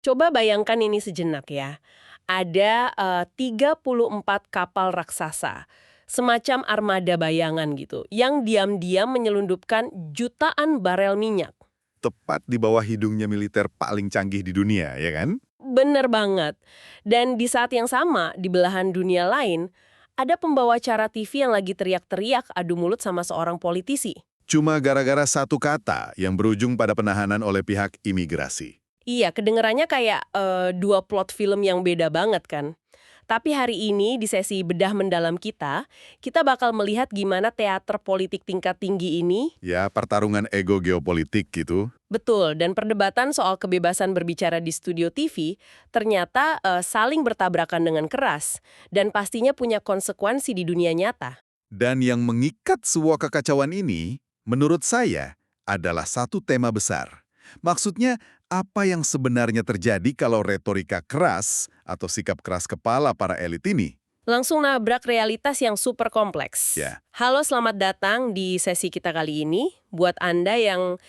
Coba bayangkan ini sejenak ya. Ada 34 kapal raksasa, semacam armada bayangan gitu, yang diam-diam menyelundupkan jutaan barel minyak. Tepat di bawah hidungnya militer paling canggih di dunia, ya kan? Bener banget. Dan di saat yang sama, di belahan dunia lain, ada pembawa acara TV yang lagi teriak-teriak adu mulut sama seorang politisi. Cuma gara-gara satu kata yang berujung pada penahanan oleh pihak imigrasi. Iya, kedengarannya kayak dua plot film yang beda banget kan. Tapi hari ini di sesi bedah mendalam kita bakal melihat gimana teater politik tingkat tinggi ini, Ya, pertarungan ego geopolitik gitu. betul, dan perdebatan soal kebebasan berbicara di studio TV ternyata saling bertabrakan dengan keras dan pastinya punya konsekuensi di dunia nyata. Dan yang mengikat semua kekacauan ini, menurut saya, adalah satu tema besar. Maksudnya, apa yang sebenarnya terjadi kalau retorika keras atau sikap keras kepala para elit ini? Langsung nabrak realitas yang super kompleks. Ya, Halo, selamat datang di sesi kita kali ini. Buat Anda yang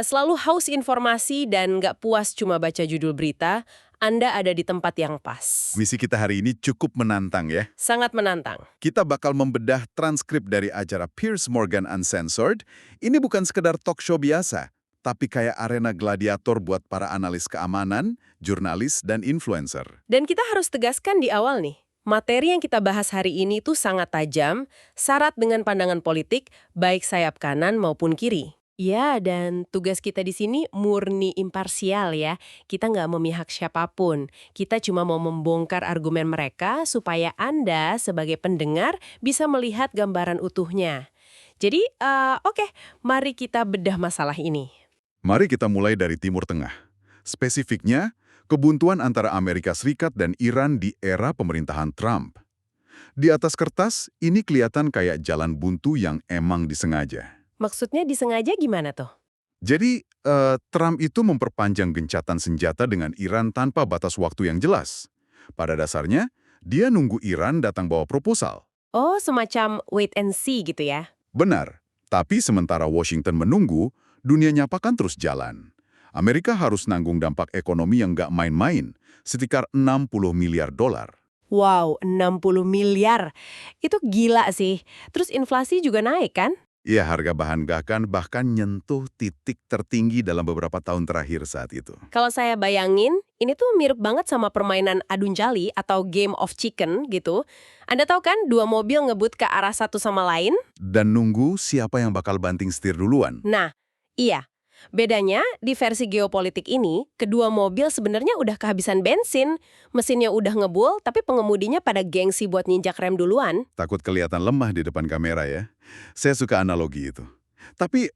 selalu haus informasi dan nggak puas cuma baca judul berita, Anda ada di tempat yang pas. misi kita hari ini cukup menantang ya. Sangat menantang. Kita bakal membedah transkrip dari acara Piers Morgan Uncensored. Ini bukan sekedar talk show biasa, tapi kayak arena gladiator buat para analis keamanan, jurnalis, dan influencer. Dan kita harus tegaskan di awal nih, materi yang kita bahas hari ini tuh sangat tajam, syarat dengan pandangan politik, baik sayap kanan maupun kiri. Ya, dan tugas kita di sini murni imparsial ya. Kita nggak memihak siapapun. Kita cuma mau membongkar argumen mereka supaya Anda sebagai pendengar bisa melihat gambaran utuhnya. Jadi, oke, mari kita bedah masalah ini. Mari kita mulai dari Timur Tengah. Spesifiknya, kebuntuan antara Amerika Serikat dan Iran di era pemerintahan Trump. Di atas kertas, ini kelihatan kayak jalan buntu yang emang disengaja. Maksudnya disengaja gimana tuh? Jadi, Trump itu memperpanjang gencatan senjata dengan Iran tanpa batas waktu yang jelas. Pada dasarnya, dia nunggu Iran datang bawa proposal. Oh, semacam wait and see gitu ya? Benar, tapi sementara Washington menunggu, dunia nyapa kan terus jalan. Amerika harus nanggung dampak ekonomi yang nggak main-main, sekitar 60 miliar dolar. Wow, 60 miliar. Itu gila sih. Terus inflasi juga naik kan? Ya, harga bahan bahkan nyentuh titik tertinggi dalam beberapa tahun terakhir saat itu. Kalau saya bayangin, ini tuh mirip banget sama permainan adun jali atau game of chicken gitu. Anda tahu kan, dua mobil ngebut ke arah satu sama lain? Dan nunggu siapa yang bakal banting setir duluan. Nah, iya. Bedanya, di versi geopolitik ini, kedua mobil sebenarnya udah kehabisan bensin. Mesinnya udah ngebul, tapi pengemudinya pada gengsi buat nginjak rem duluan. Takut kelihatan lemah di depan kamera ya. Saya suka analogi itu. Tapi,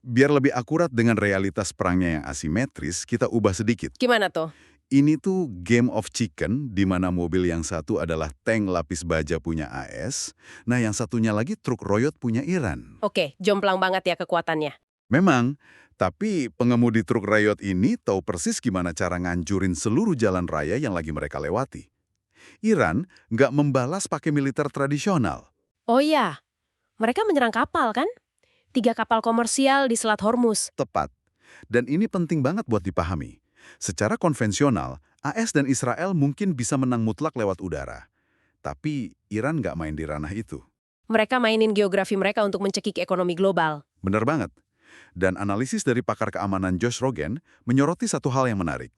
biar lebih akurat dengan realitas perangnya yang asimetris, kita ubah sedikit. Gimana tuh? Ini tuh game of chicken, di mana mobil yang satu adalah tank lapis baja punya AS, nah yang satunya lagi truk royot punya Iran. Oke, jomplang banget ya kekuatannya. Memang, tapi pengemudi truk royot ini tahu persis gimana cara ngancurin seluruh jalan raya yang lagi mereka lewati. Iran nggak membalas pakai militer tradisional. Oh iya, mereka menyerang kapal kan? 3 kapal komersial di Selat Hormuz. Tepat. Dan ini penting banget buat dipahami. Secara konvensional, AS dan Israel mungkin bisa menang mutlak lewat udara. Tapi Iran nggak main di ranah itu. Mereka mainin geografi mereka untuk mencekik ekonomi global. Benar banget. Dan analisis dari pakar keamanan Josh Rogan menyoroti satu hal yang menarik.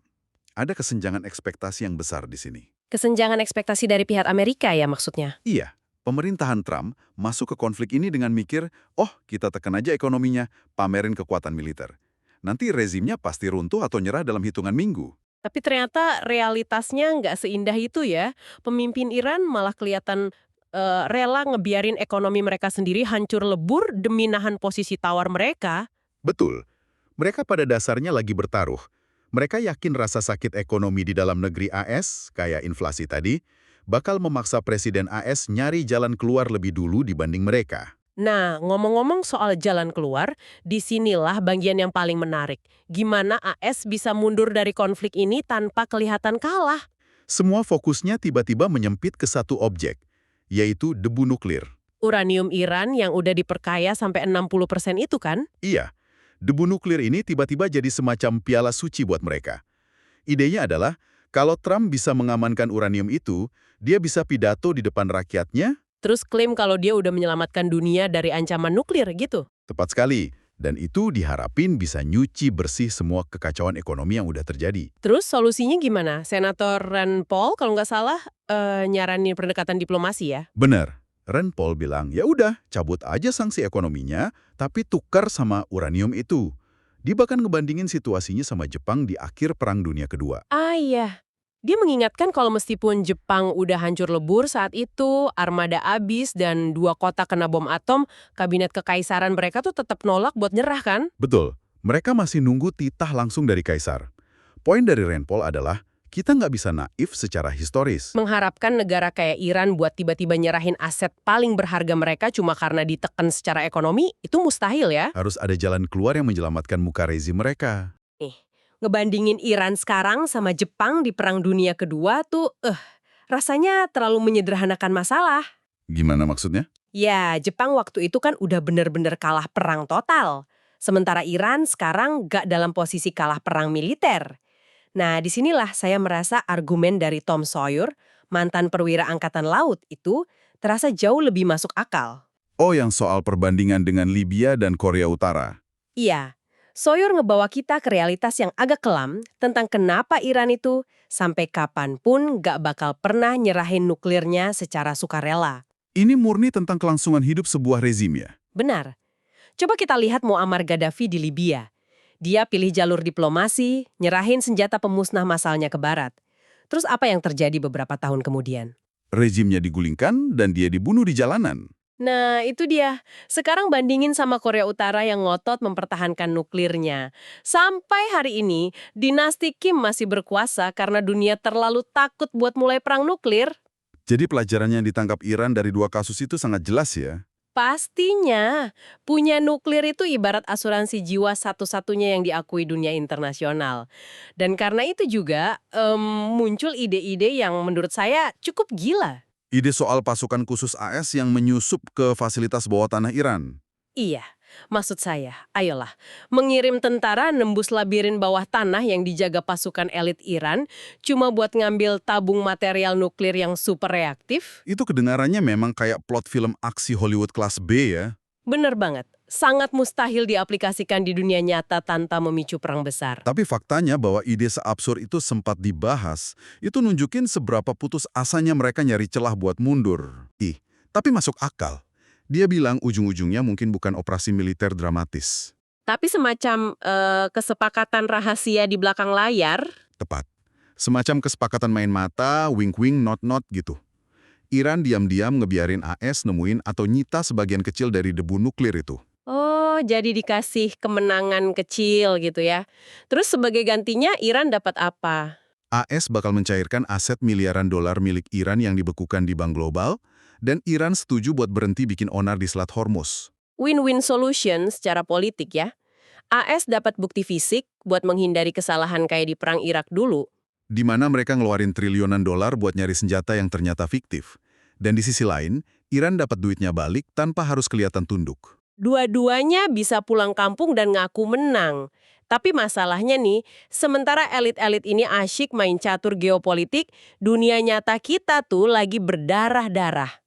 Ada kesenjangan ekspektasi yang besar di sini. Kesenjangan ekspektasi dari pihak Amerika ya maksudnya. Iya, pemerintahan Trump masuk ke konflik ini dengan mikir, oh kita tekan aja ekonominya, pamerin kekuatan militer. Nanti rezimnya pasti runtuh atau nyerah dalam hitungan minggu. Tapi ternyata realitasnya nggak seindah itu ya. Pemimpin Iran malah kelihatan rela ngebiarin ekonomi mereka sendiri hancur lebur demi nahan posisi tawar mereka. Betul. Mereka pada dasarnya lagi bertaruh. Mereka yakin rasa sakit ekonomi di dalam negeri AS, kayak inflasi tadi, bakal memaksa Presiden AS nyari jalan keluar lebih dulu dibanding mereka. Nah, ngomong-ngomong soal jalan keluar, disinilah bagian yang paling menarik. Gimana AS bisa mundur dari konflik ini tanpa kelihatan kalah? Semua fokusnya tiba-tiba menyempit ke satu objek, yaitu debu nuklir. Uranium Iran yang udah diperkaya sampai 60% itu kan? Iya, debu nuklir ini tiba-tiba jadi semacam piala suci buat mereka. Idenya adalah, kalau Trump bisa mengamankan uranium itu, dia bisa pidato di depan rakyatnya. Terus klaim kalau dia udah menyelamatkan dunia dari ancaman nuklir gitu. Tepat sekali. Dan itu diharapin bisa nyuci bersih semua kekacauan ekonomi yang udah terjadi. Terus solusinya gimana? Senator Rand Paul kalau nggak salah nyaranin pendekatan diplomasi ya? Benar. Rand Paul bilang, ya udah, cabut aja sanksi ekonominya, tapi tukar sama uranium itu. Dia bahkan ngebandingin situasinya sama Jepang di akhir Perang Dunia Kedua. Ah iya. Dia mengingatkan kalau meskipun Jepang udah hancur lebur saat itu, armada abis dan 2 kota kena bom atom, kabinet kekaisaran mereka tuh tetap nolak buat nyerah kan? Betul, mereka masih nunggu titah langsung dari Kaisar. Poin dari Rand Paul adalah, kita nggak bisa naif secara historis. Mengharapkan negara kayak Iran buat tiba-tiba nyerahin aset paling berharga mereka cuma karena ditekan secara ekonomi, itu mustahil ya? Harus ada jalan keluar yang menyelamatkan muka rezim mereka. Nih, ngebandingin Iran sekarang sama Jepang di Perang Dunia Kedua tuh, rasanya terlalu menyederhanakan masalah. Gimana maksudnya? Ya, Jepang waktu itu kan udah bener-bener kalah perang total. Sementara Iran sekarang gak dalam posisi kalah perang militer. Nah, disinilah saya merasa argumen dari Tom Sawyer, mantan perwira Angkatan Laut itu, terasa jauh lebih masuk akal. Oh, yang soal perbandingan dengan Libya dan Korea Utara. Iya, Sawyer ngebawa kita ke realitas yang agak kelam tentang kenapa Iran itu sampai kapanpun gak bakal pernah nyerahin nuklirnya secara sukarela. Ini murni tentang kelangsungan hidup sebuah rezim ya? Benar. Coba kita lihat Muammar Gaddafi di Libya. Dia pilih jalur diplomasi, nyerahin senjata pemusnah massalnya ke barat. Terus apa yang terjadi beberapa tahun kemudian? Rezimnya digulingkan dan dia dibunuh di jalanan. Nah, itu dia. Sekarang bandingin sama Korea Utara yang ngotot mempertahankan nuklirnya. Sampai hari ini, dinasti Kim masih berkuasa karena dunia terlalu takut buat mulai perang nuklir. Jadi pelajarannya yang ditangkap Iran dari dua kasus itu sangat jelas ya? Pastinya, punya nuklir itu ibarat asuransi jiwa satu-satunya yang diakui dunia internasional. Dan karena itu juga muncul ide-ide yang menurut saya cukup gila. Ide soal pasukan khusus AS yang menyusup ke fasilitas bawah tanah Iran. Iya, maksud saya, ayolah, mengirim tentara nembus labirin bawah tanah yang dijaga pasukan elit Iran cuma buat ngambil tabung material nuklir yang super reaktif? Itu kedengarannya memang kayak plot film aksi Hollywood kelas B ya. Bener banget. Sangat mustahil diaplikasikan di dunia nyata tanpa memicu perang besar. Tapi faktanya bahwa ide seabsurd itu sempat dibahas, itu nunjukin seberapa putus asanya mereka nyari celah buat mundur. Tapi masuk akal. Dia bilang ujung-ujungnya mungkin bukan operasi militer dramatis. Tapi semacam kesepakatan rahasia di belakang layar. Tepat. Semacam kesepakatan main mata, wink-wink, not-not gitu. Iran diam-diam ngebiarin AS nemuin atau nyita sebagian kecil dari debu nuklir itu. Oh, jadi dikasih kemenangan kecil gitu ya. Terus sebagai gantinya Iran dapat apa? AS bakal mencairkan aset miliaran dolar milik Iran yang dibekukan di bank global, dan Iran setuju buat berhenti bikin onar di Selat Hormuz. Win-win solution secara politik ya. AS dapat bukti fisik buat menghindari kesalahan kayak di Perang Irak dulu. Di mana mereka ngeluarin triliunan dolar buat nyari senjata yang ternyata fiktif. Dan di sisi lain, Iran dapat duitnya balik tanpa harus kelihatan tunduk. Dua-duanya bisa pulang kampung dan ngaku menang. Tapi masalahnya nih, sementara elit-elit ini asyik main catur geopolitik, dunia nyata kita tuh lagi berdarah-darah.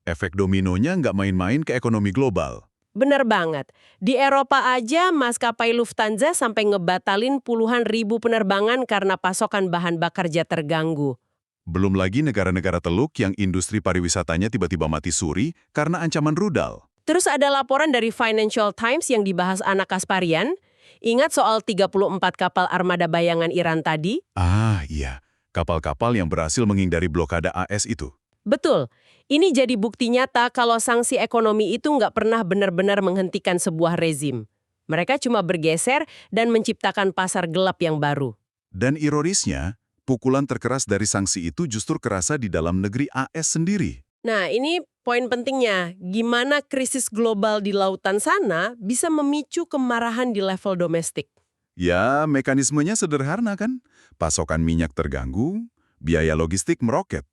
Efek dominonya nggak main-main ke ekonomi global. Bener banget. Di Eropa aja maskapai Lufthansa sampai ngebatalin puluhan ribu penerbangan karena pasokan bahan bakar jet terganggu. Belum lagi negara-negara teluk yang industri pariwisatanya tiba-tiba mati suri karena ancaman rudal. Terus ada laporan dari Financial Times yang dibahas Ana Kasparian. Ingat soal 34 kapal armada bayangan Iran tadi? Ah iya, kapal-kapal yang berhasil menghindari blokade AS itu. Betul. Ini jadi bukti nyata kalau sanksi ekonomi itu nggak pernah benar-benar menghentikan sebuah rezim. Mereka cuma bergeser dan menciptakan pasar gelap yang baru. Dan ironisnya, pukulan terkeras dari sanksi itu justru kerasa di dalam negeri AS sendiri. Nah, ini poin pentingnya. Gimana krisis global di lautan sana bisa memicu kemarahan di level domestik? Ya, mekanismenya sederhana kan? Pasokan minyak terganggu, biaya logistik meroket.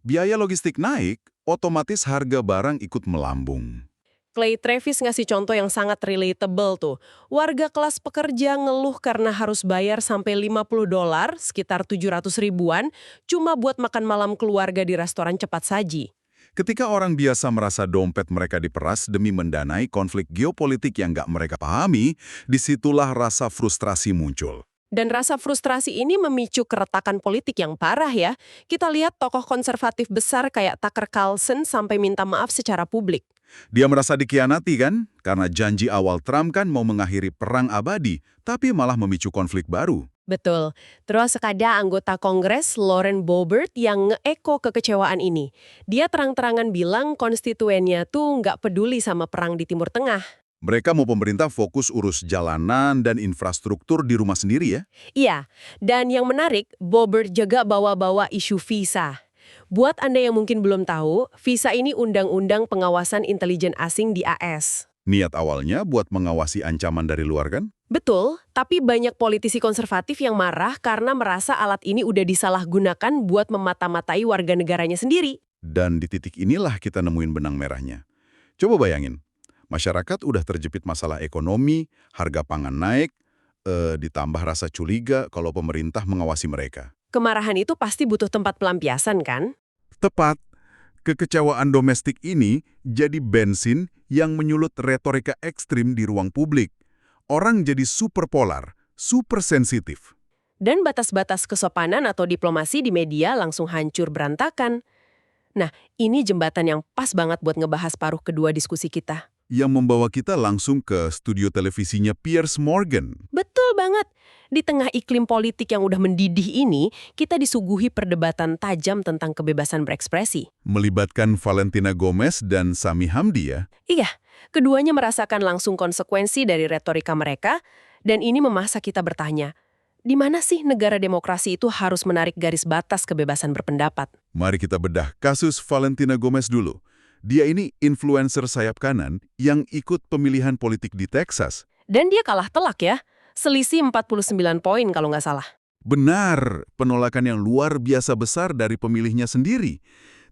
Biaya logistik naik, otomatis harga barang ikut melambung. Clay Travis ngasih contoh yang sangat relatable tuh. Warga kelas pekerja ngeluh karena harus bayar sampai $50, sekitar 700 ribuan, cuma buat makan malam keluarga di restoran cepat saji. Ketika orang biasa merasa dompet mereka diperas demi mendanai konflik geopolitik yang nggak mereka pahami, disitulah rasa frustrasi muncul. Dan rasa frustrasi ini memicu keretakan politik yang parah ya. Kita lihat tokoh konservatif besar kayak Tucker Carlson sampai minta maaf secara publik. Dia merasa dikhianati kan? Karena janji awal Trump kan mau mengakhiri perang abadi, tapi malah memicu konflik baru. Betul. Terus ada anggota Kongres Lauren Boebert yang nge-eko kekecewaan ini. Dia terang-terangan bilang konstituennya tuh nggak peduli sama perang di Timur Tengah. Mereka mau pemerintah fokus urus jalanan dan infrastruktur di rumah sendiri ya? Iya, dan yang menarik, Boebert juga bawa-bawa isu visa. Buat Anda yang mungkin belum tahu, visa ini undang-undang pengawasan intelijen asing di AS. Niat awalnya buat mengawasi ancaman dari luar kan? Betul, tapi banyak politisi konservatif yang marah karena merasa alat ini udah disalahgunakan buat memata-matai warga negaranya sendiri. Dan di titik inilah kita nemuin benang merahnya. Coba bayangin, masyarakat udah terjepit masalah ekonomi, harga pangan naik, ditambah rasa curiga kalau pemerintah mengawasi mereka. Kemarahan itu pasti butuh tempat pelampiasan kan? Tepat, kekecewaan domestik ini jadi bensin yang menyulut retorika ekstrim di ruang publik. Orang jadi super polar, super sensitif. Dan batas-batas kesopanan atau diplomasi di media langsung hancur berantakan. Nah, ini jembatan yang pas banget buat ngebahas paruh kedua diskusi kita. Yang membawa kita langsung ke studio televisinya Piers Morgan. Betul banget. Di tengah iklim politik yang udah mendidih ini, kita disuguhi perdebatan tajam tentang kebebasan berekspresi. Melibatkan Valentina Gomez dan Sami Hamdi ya. Iya, keduanya merasakan langsung konsekuensi dari retorika mereka, dan ini memaksa kita bertanya, di mana sih negara demokrasi itu harus menarik garis batas kebebasan berpendapat? Mari kita bedah kasus Valentina Gomez dulu. Dia ini influencer sayap kanan yang ikut pemilihan politik di Texas. Dan dia kalah telak ya, selisih 49 poin kalau nggak salah. Benar, penolakan yang luar biasa besar dari pemilihnya sendiri.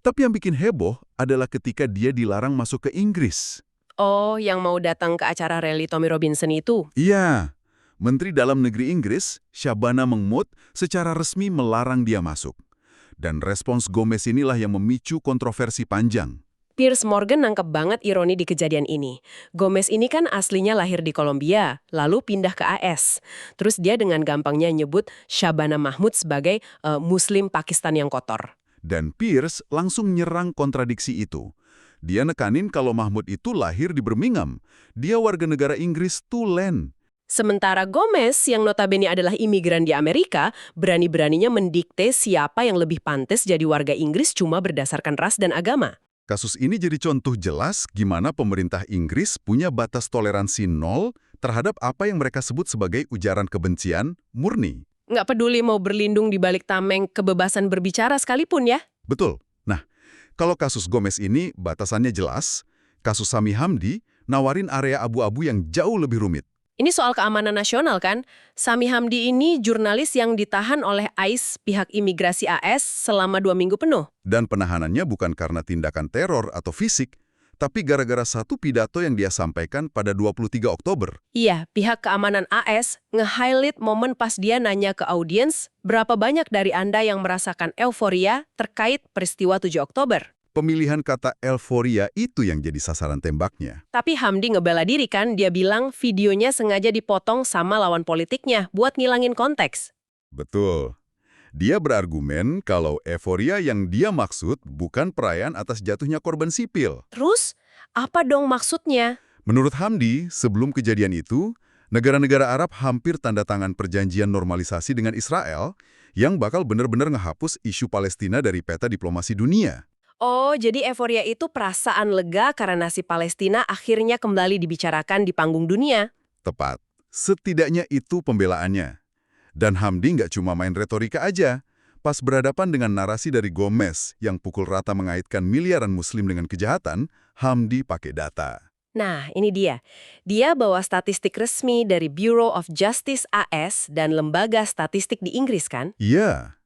Tapi yang bikin heboh adalah ketika dia dilarang masuk ke Inggris. Oh, yang mau datang ke acara rally Tommy Robinson itu? Iya, Menteri Dalam Negeri Inggris, Shabana Mahmood, secara resmi melarang dia masuk. Dan respons Gomez inilah yang memicu kontroversi panjang. Piers Morgan nangkep banget ironi di kejadian ini. Gomez ini kan aslinya lahir di Kolombia, lalu pindah ke AS. Terus dia dengan gampangnya nyebut Shabana Mahmood sebagai Muslim Pakistan yang kotor. Dan Piers langsung nyerang kontradiksi itu. Dia nekanin kalau Mahmood itu lahir di Birmingham. Dia warga negara Inggris tulen. Sementara Gomez, yang notabene adalah imigran di Amerika, berani-beraninya mendikte siapa yang lebih pantas jadi warga Inggris cuma berdasarkan ras dan agama. Kasus ini jadi contoh jelas gimana pemerintah Inggris punya batas toleransi nol terhadap apa yang mereka sebut sebagai ujaran kebencian murni. Nggak peduli mau berlindung di balik tameng kebebasan berbicara sekalipun ya. Betul. Nah, kalau kasus Gomez ini batasannya jelas, kasus Sami Hamdi nawarin area abu-abu yang jauh lebih rumit. Ini soal keamanan nasional kan? Sami Hamdi ini jurnalis yang ditahan oleh ICE, pihak imigrasi AS, selama 2 minggu penuh. Dan penahanannya bukan karena tindakan teror atau fisik, tapi gara-gara satu pidato yang dia sampaikan pada 23 Oktober. Iya, pihak keamanan AS nge-highlight momen pas dia nanya ke audiens, berapa banyak dari Anda yang merasakan euforia terkait peristiwa 7 Oktober? Pemilihan kata euforia itu yang jadi sasaran tembaknya. Tapi Hamdi ngebela diri kan, dia bilang videonya sengaja dipotong sama lawan politiknya buat ngilangin konteks. Betul. Dia berargumen kalau euforia yang dia maksud bukan perayaan atas jatuhnya korban sipil. Terus, apa dong maksudnya? Menurut Hamdi, sebelum kejadian itu, negara-negara Arab hampir tanda tangan perjanjian normalisasi dengan Israel yang bakal benar-benar ngehapus isu Palestina dari peta diplomasi dunia. Oh, jadi euforia itu perasaan lega karena si Palestina akhirnya kembali dibicarakan di panggung dunia. Tepat. Setidaknya itu pembelaannya. Dan Hamdi nggak cuma main retorika aja. Pas berhadapan dengan narasi dari Gomez yang pukul rata mengaitkan miliaran muslim dengan kejahatan, Hamdi pakai data. Nah, ini dia. Dia bawa statistik resmi dari Bureau of Justice AS dan lembaga statistik di Inggris kan? Iya.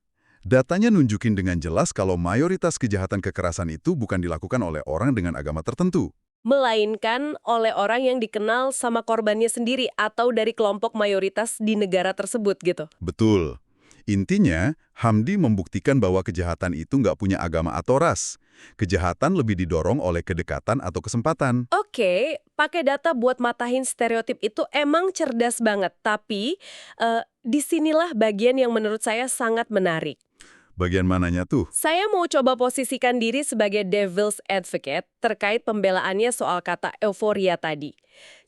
Datanya nunjukin dengan jelas kalau mayoritas kejahatan kekerasan itu bukan dilakukan oleh orang dengan agama tertentu. melainkan oleh orang yang dikenal sama korbannya sendiri atau dari kelompok mayoritas di negara tersebut gitu. Betul. Intinya, Hamdi membuktikan bahwa kejahatan itu nggak punya agama atau ras. Kejahatan lebih didorong oleh kedekatan atau kesempatan. Oke, pakai data buat matahin stereotip itu emang cerdas banget, tapi disinilah bagian yang menurut saya sangat menarik. Bagian mananya tuh? Saya mau coba posisikan diri sebagai devil's advocate terkait pembelaannya soal kata euforia tadi.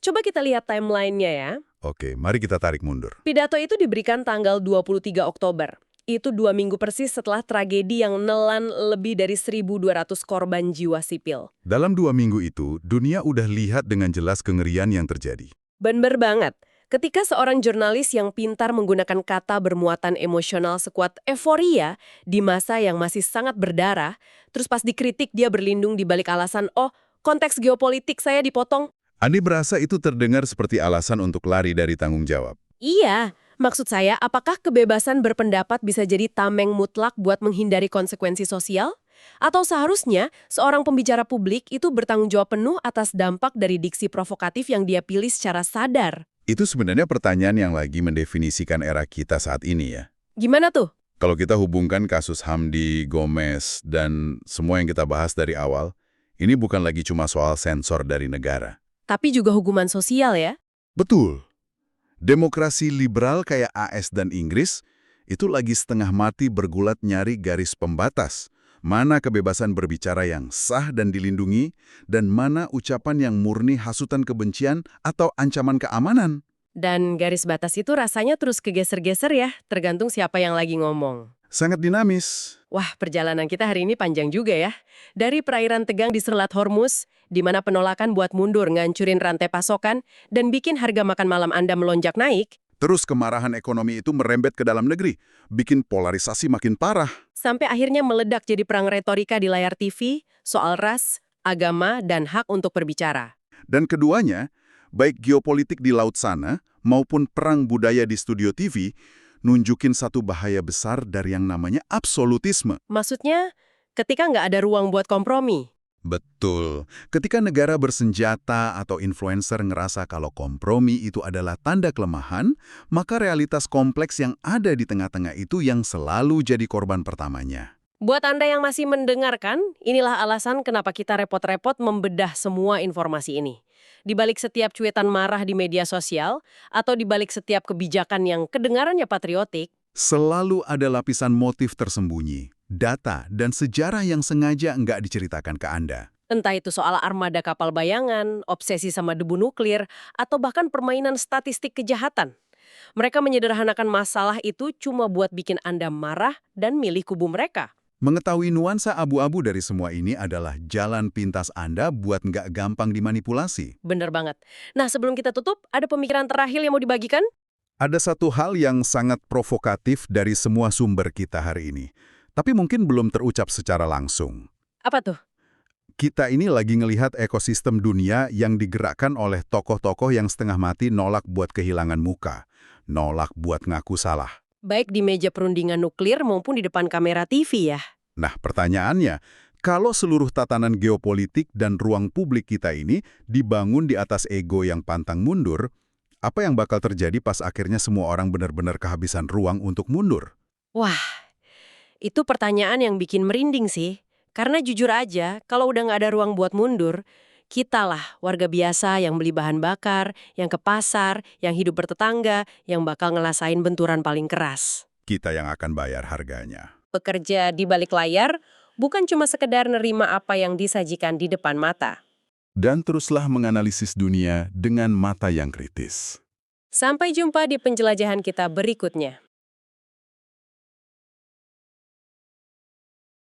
Coba kita lihat timeline-nya ya. Oke, mari kita tarik mundur. Pidato itu diberikan tanggal 23 Oktober. Itu 2 minggu persis setelah tragedi yang nelan lebih dari 1.200 korban jiwa sipil. Dalam 2 minggu itu, dunia udah lihat dengan jelas kengerian yang terjadi. Bener banget. Ketika seorang jurnalis yang pintar menggunakan kata bermuatan emosional sekuat euforia di masa yang masih sangat berdarah, terus pas dikritik dia berlindung di balik alasan, oh, konteks geopolitik saya dipotong. Andi berasa itu terdengar seperti alasan untuk lari dari tanggung jawab. Iya, maksud saya apakah kebebasan berpendapat bisa jadi tameng mutlak buat menghindari konsekuensi sosial? Atau seharusnya seorang pembicara publik itu bertanggung jawab penuh atas dampak dari diksi provokatif yang dia pilih secara sadar? Itu sebenarnya pertanyaan yang lagi mendefinisikan era kita saat ini ya. Gimana tuh? Kalau kita hubungkan kasus Hamdi, Gomez, dan semua yang kita bahas dari awal, ini bukan lagi cuma soal sensor dari negara. Tapi juga hukuman sosial ya? Betul. Demokrasi liberal kayak AS dan Inggris itu lagi setengah mati bergulat nyari garis pembatas. Mana kebebasan berbicara yang sah dan dilindungi, dan mana ucapan yang murni hasutan kebencian atau ancaman keamanan. Dan garis batas itu rasanya terus kegeser-geser ya, tergantung siapa yang lagi ngomong. Sangat dinamis. Wah, perjalanan kita hari ini panjang juga ya. Dari perairan tegang di Selat Hormuz, di mana penolakan buat mundur ngancurin rantai pasokan dan bikin harga makan malam Anda melonjak naik, Terus kemarahan ekonomi itu merembet ke dalam negeri, bikin polarisasi makin parah. sampai akhirnya meledak jadi perang retorika di layar TV soal ras, agama, dan hak untuk berbicara. Dan keduanya, baik geopolitik di laut sana maupun perang budaya di studio TV, nunjukin satu bahaya besar dari yang namanya absolutisme. Maksudnya, ketika nggak ada ruang buat kompromi. Betul. Ketika negara bersenjata atau influencer ngerasa kalau kompromi itu adalah tanda kelemahan, maka realitas kompleks yang ada di tengah-tengah itu yang selalu jadi korban pertamanya. Buat Anda yang masih mendengarkan, inilah alasan kenapa kita repot-repot membedah semua informasi ini. Di balik setiap cuitan marah di media sosial, atau di balik setiap kebijakan yang kedengarannya patriotik, Selalu ada lapisan motif tersembunyi, data, dan sejarah yang sengaja nggak diceritakan ke Anda. entah itu soal armada kapal bayangan, obsesi sama debu nuklir, atau bahkan permainan statistik kejahatan. Mereka menyederhanakan masalah itu cuma buat bikin Anda marah dan milih kubu mereka. Mengetahui nuansa abu-abu dari semua ini adalah jalan pintas Anda buat nggak gampang dimanipulasi. Bener banget. Nah, sebelum kita tutup, ada pemikiran terakhir yang mau dibagikan? Ada satu hal yang sangat provokatif dari semua sumber kita hari ini, tapi mungkin belum terucap secara langsung. Apa tuh? Kita ini lagi ngelihat ekosistem dunia yang digerakkan oleh tokoh-tokoh yang setengah mati nolak buat kehilangan muka, nolak buat ngaku salah. Baik di meja perundingan nuklir maupun di depan kamera TV ya. Nah, pertanyaannya, kalau seluruh tatanan geopolitik dan ruang publik kita ini dibangun di atas ego yang pantang mundur, apa yang bakal terjadi pas akhirnya semua orang benar-benar kehabisan ruang untuk mundur? Wah, itu pertanyaan yang bikin merinding sih. Karena jujur aja, kalau udah nggak ada ruang buat mundur, kita lah warga biasa yang beli bahan bakar, yang ke pasar, yang hidup bertetangga, yang bakal ngelasain benturan paling keras. Kita yang akan bayar harganya. Bekerja di balik layar bukan cuma sekedar nerima apa yang disajikan di depan mata. Dan teruslah menganalisis dunia dengan mata yang kritis. Sampai jumpa di penjelajahan kita berikutnya.